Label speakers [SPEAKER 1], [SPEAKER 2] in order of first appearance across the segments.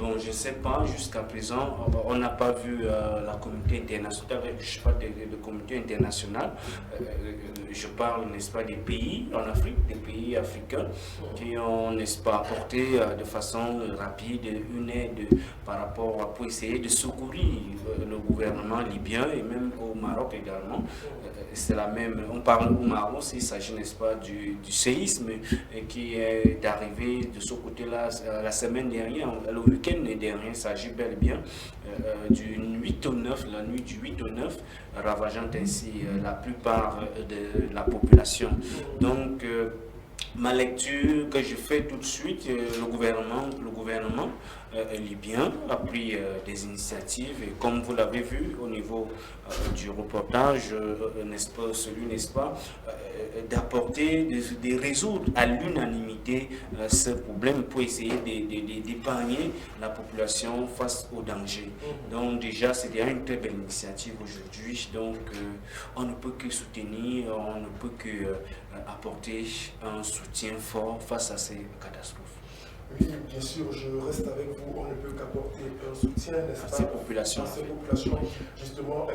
[SPEAKER 1] Bon, je ne sais pas, jusqu'à présent, on n'a pas vu la communauté internationale, je parle de communauté internationale, je parle, n'est-ce pas, des pays en Afrique, des pays africains qui ont, n'est-ce pas, apporté de façon rapide une aide par rapport pour essayer de secourir le gouvernement libyen et même au Maroc également. C'est la même, on parle au Maroc, il s'agit, n'est-ce pas, du séisme qui est arrivé de ce côté-là la semaine dernière, le week-end dernier, il s'agit bel et bien du 8 au 9, la nuit du 8 au 9, ravageant ainsi la plupart de la population. Donc, ma lecture que je fais tout de suite, le gouvernement libyen a pris des initiatives et comme vous l'avez vu au niveau du reportage, n'est-ce pas, celui, n'est-ce pas, d'apporter, de résoudre à l'unanimité ce problème pour essayer d'épargner la population face au danger. Donc déjà, c'est déjà une très belle initiative aujourd'hui. Donc on ne peut que soutenir, on ne peut que apporter un soutien fort face à ces catastrophes.
[SPEAKER 2] Oui, bien sûr, je reste avec vous. On ne peut qu'apporter un soutien, n'est-ce pas,
[SPEAKER 1] à ces populations.
[SPEAKER 2] Justement,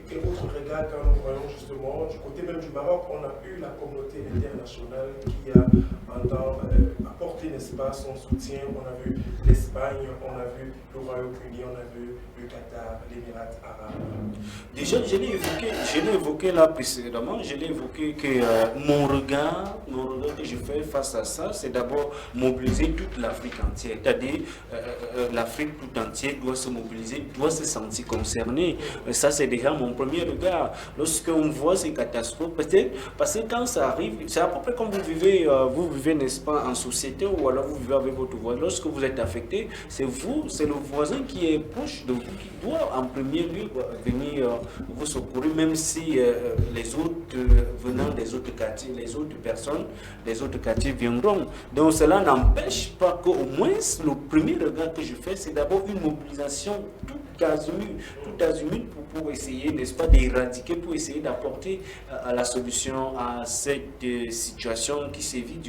[SPEAKER 2] quel autre regard quand nous voyons justement du côté même du Maroc, on a eu la communauté internationale qui a apporté, n'est-ce pas, son soutien. On a vu l'Espagne, on a vu le Royaume-Uni, on a vu le Qatar, l'Émirat arabe.
[SPEAKER 1] Déjà, je l'ai évoqué là précédemment, je l'ai évoqué que mon regard que je fais face à ça, c'est d'abord mobiliser toute l'Afrique entière. C'est-à-dire, l'Afrique tout entière doit se mobiliser, doit se sentir concernée. Ça, c'est déjà mon premier regard. Lorsqu'on voit ces catastrophes, peut-être, parce que quand ça arrive, c'est à peu près comme vous vivez, n'est-ce pas, en société, ou alors vous vivez avec votre voisin. Lorsque vous êtes affecté, c'est vous, c'est le voisin qui est proche de vous, qui doit en premier lieu venir vous secourir, même si les autres venant des autres quartiers, les autres personnes des autres quartiers viendront. Donc cela n'empêche pas qu'au moins le premier regard que je fais, c'est d'abord une mobilisation tout azimut pour essayer, n'est-ce pas, d'éradiquer, pour essayer d'apporter la solution à cette situation qui sévit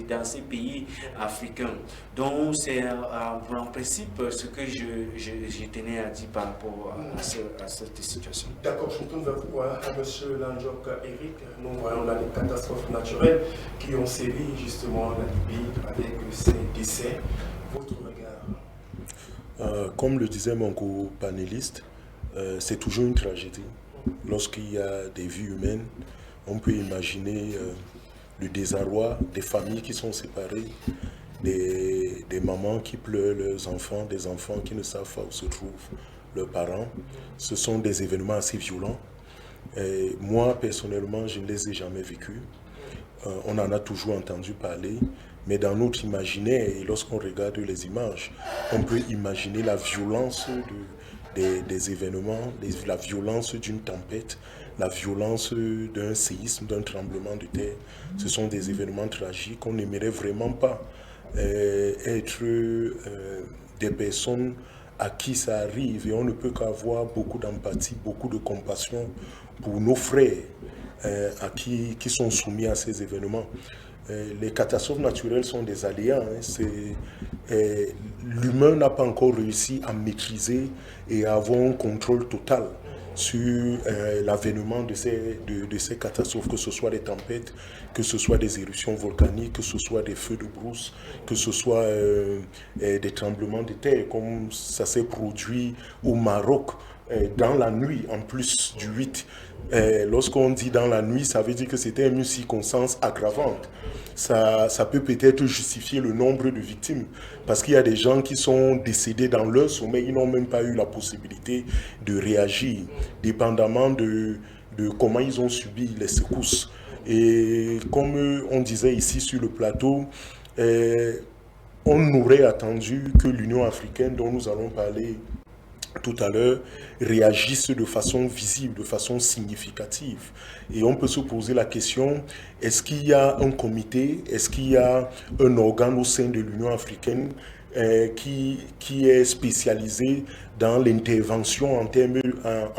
[SPEAKER 1] dans ces pays africains. Donc c'est en principe ce que je tenais à dire par rapport à cette situation.
[SPEAKER 2] D'accord, je me tourne vers vous, hein, M. Landjok Eric. Nous voyons là les catastrophes naturelles qui ont sévi justement la Libye avec ces décès. Votre regard?
[SPEAKER 3] Comme le disait mon co-panéliste, c'est toujours une tragédie. Lorsqu'il y a des vies humaines, on peut imaginer le désarroi des familles qui sont séparées, des mamans qui pleurent leurs enfants, des enfants qui ne savent pas où se trouvent leurs parents. Ce sont des événements assez violents. Et moi, personnellement, je ne les ai jamais vécus. On en a toujours entendu parler, mais dans notre imaginaire, et lorsqu'on regarde les images, on peut imaginer la violence des événements, la violence d'une tempête, la violence d'un séisme, d'un tremblement de terre. Ce sont des événements tragiques. On n'aimerait vraiment pas être des personnes à qui ça arrive, et on ne peut qu'avoir beaucoup d'empathie, beaucoup de compassion pour nos frères qui sont soumis à ces événements. Les catastrophes naturelles sont des aléas. L'humain n'a pas encore réussi à maîtriser et à avoir un contrôle total sur l'avènement de ces catastrophes, que ce soit des tempêtes, que ce soit des éruptions volcaniques, que ce soit des feux de brousse, que ce soit des tremblements de terre, comme ça s'est produit au Maroc dans la nuit, en plus du 8. Lorsqu'on dit dans la nuit, ça veut dire que c'était une circonstance aggravante. Ça peut peut-être justifier le nombre de victimes, parce qu'il y a des gens qui sont décédés dans leur sommeil, ils n'ont même pas eu la possibilité de réagir, dépendamment de comment ils ont subi les secousses. Et comme on disait ici sur le plateau, on aurait attendu que l'Union africaine, dont nous allons parler tout à l'heure, réagissent de façon visible, de façon significative. Et on peut se poser la question, est-ce qu'il y a un comité, est-ce qu'il y a un organe au sein de l'Union africaine qui est spécialisé dans l'intervention en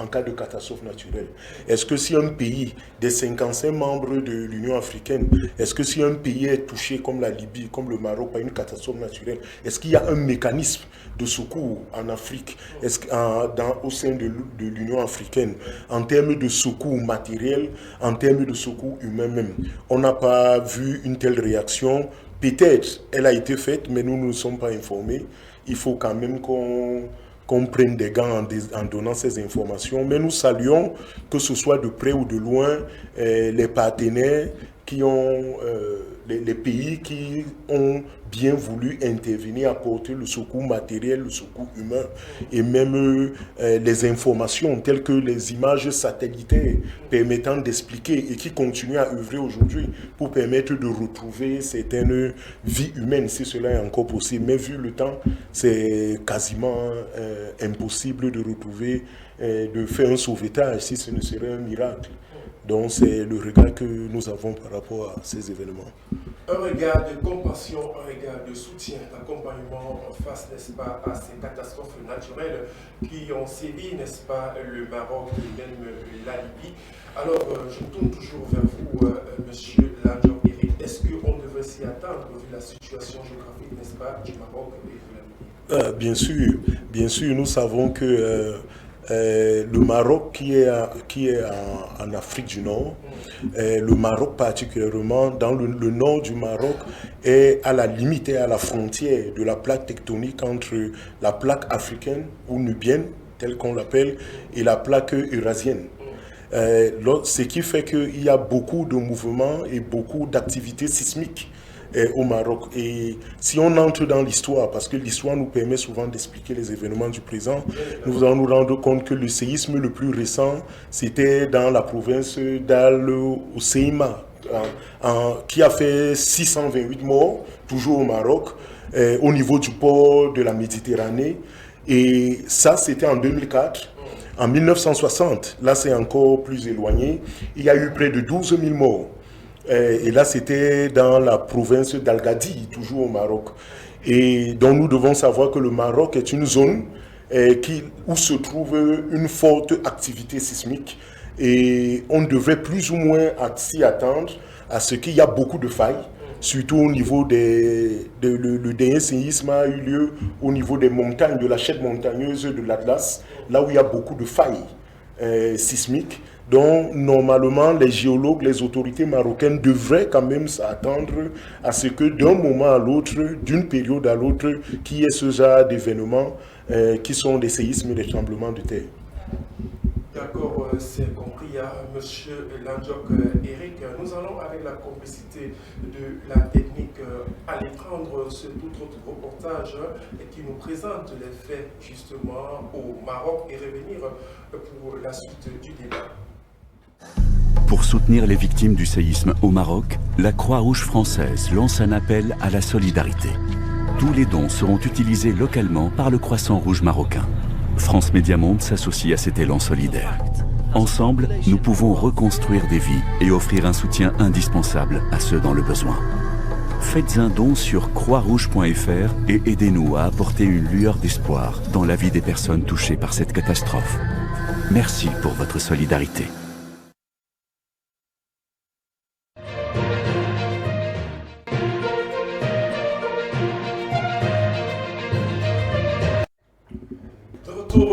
[SPEAKER 3] cas de catastrophe naturelle? Est-ce que si un pays, des 55 membres de l'Union africaine, est-ce que si un pays est touché comme la Libye, comme le Maroc, par une catastrophe naturelle, est-ce qu'il y a un mécanisme de secours en Afrique, au sein de l'Union africaine, en termes de secours matériel, en termes de secours humain même. On n'a pas vu une telle réaction. Peut-être elle a été faite, mais nous ne sommes pas informés. Il faut quand même qu'on prenne des gants en donnant ces informations. Mais nous saluons, que ce soit de près ou de loin, les partenaires qui ont, les pays qui ont bien voulu intervenir, apporter le secours matériel, le secours humain, et même les informations telles que les images satellitaires permettant d'expliquer et qui continuent à œuvrer aujourd'hui pour permettre de retrouver certaines vies humaines, si cela est encore possible. Mais vu le temps, c'est quasiment impossible de retrouver, de faire un sauvetage, si ce ne serait un miracle. Donc c'est le regard que nous avons par rapport à ces événements.
[SPEAKER 2] Un regard de compassion, un regard de soutien, d'accompagnement face, n'est-ce pas, à ces catastrophes naturelles qui ont sévi, n'est-ce pas, le Maroc et même la Libye. Alors, je tourne toujours vers vous, monsieur Landjok Eric. Est-ce qu'on devrait s'y attendre vu la situation géographique, n'est-ce pas, du Maroc et de la Libye?
[SPEAKER 3] Bien sûr, nous savons que le Maroc qui est en Afrique du Nord, le Maroc particulièrement, dans le nord du Maroc, est à la limite, à la frontière de la plaque tectonique entre la plaque africaine ou nubienne, telle qu'on l'appelle, et la plaque eurasienne. Ce qui fait qu'il y a beaucoup de mouvements et beaucoup d'activités sismiques au Maroc. Et si on entre dans l'histoire, parce que l'histoire nous permet souvent d'expliquer les événements du présent, nous allons nous rendre compte que le séisme le plus récent, c'était dans la province d'Al-Hoceima, qui a fait 628 morts, toujours au Maroc, au niveau du port de la Méditerranée. Et ça, c'était en 2004. En 1960, là c'est encore plus éloigné, il y a eu près de 12 000 morts. Et là, c'était dans la province d'Al-Gadi, toujours au Maroc. Et donc, nous devons savoir que le Maroc est une zone où se trouve une forte activité sismique. Et on devrait plus ou moins s'y attendre à ce qu'il y a beaucoup de failles, surtout au niveau le dernier séisme a eu lieu au niveau des montagnes, de la chaîne montagneuse de l'Atlas, là où il y a beaucoup de failles sismiques. Donc, normalement, les géologues, les autorités marocaines devraient quand même s'attendre à ce que d'un moment à l'autre, d'une période à l'autre, qu'il y ait ce genre d'événements qui sont des séismes et des tremblements de terre.
[SPEAKER 2] D'accord, c'est compris, monsieur Landjok Eric. Nous allons, avec la complicité de la technique, aller prendre ce tout autre reportage qui nous présente les faits justement au Maroc et revenir pour la suite du débat.
[SPEAKER 4] Pour soutenir les victimes du séisme au Maroc, la Croix-Rouge française lance un appel à la solidarité. Tous les dons seront utilisés localement par le Croissant Rouge marocain. France Média Monde s'associe à cet élan solidaire. Ensemble, nous pouvons reconstruire des vies et offrir un soutien indispensable à ceux dans le besoin. Faites un don sur croixrouge.fr et aidez-nous à apporter une lueur d'espoir dans la vie des personnes touchées par cette catastrophe. Merci pour votre solidarité.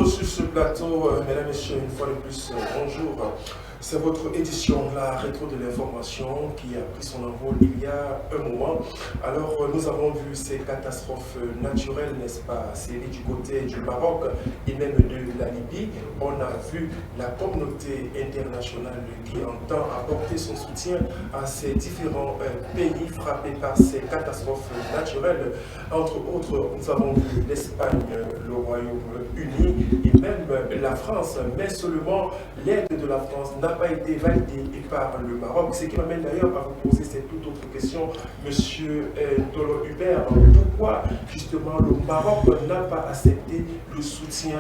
[SPEAKER 2] Sur ce plateau, mesdames et messieurs, une fois de plus, bonjour. C'est votre édition, la rétro de l'information, qui a pris son envol il y a un moment. Alors, nous avons vu ces catastrophes naturelles, n'est-ce pas, séries du côté du Maroc et même de la Libye. On a vu la communauté internationale qui entend apporter son soutien à ces différents pays frappés par ces catastrophes naturelles. Entre autres, nous avons vu l'Espagne, le Royaume-Uni et même la France, mais seulement l'aide de la France n'a pas été validée par le Maroc, ce qui m'amène d'ailleurs à vous poser cette toute autre question, monsieur Tolo Hubert. Pourquoi justement le Maroc n'a pas accepté le soutien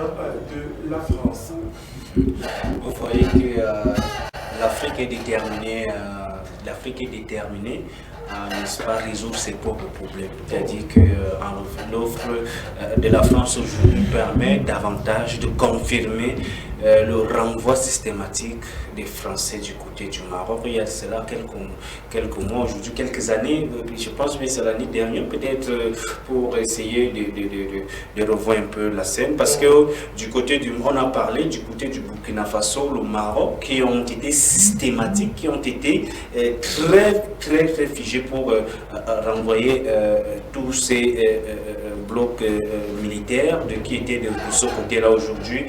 [SPEAKER 2] de la France?
[SPEAKER 1] Vous voyez que l'Afrique est déterminée, n'est-ce pas, résoudre ses propres problèmes. C'est-à-dire que l'offre de la France aujourd'hui permet davantage de confirmer le renvoi systématique des Français du côté du Maroc. Il y a cela quelques mois, aujourd'hui, quelques années, je pense que c'est l'année dernière peut-être, pour essayer de revoir un peu la scène, parce que du côté on a parlé du côté du Burkina Faso, le Maroc, qui ont été systématiques, qui ont été très figés pour renvoyer tous ces blocs militaires qui étaient de ce côté-là aujourd'hui.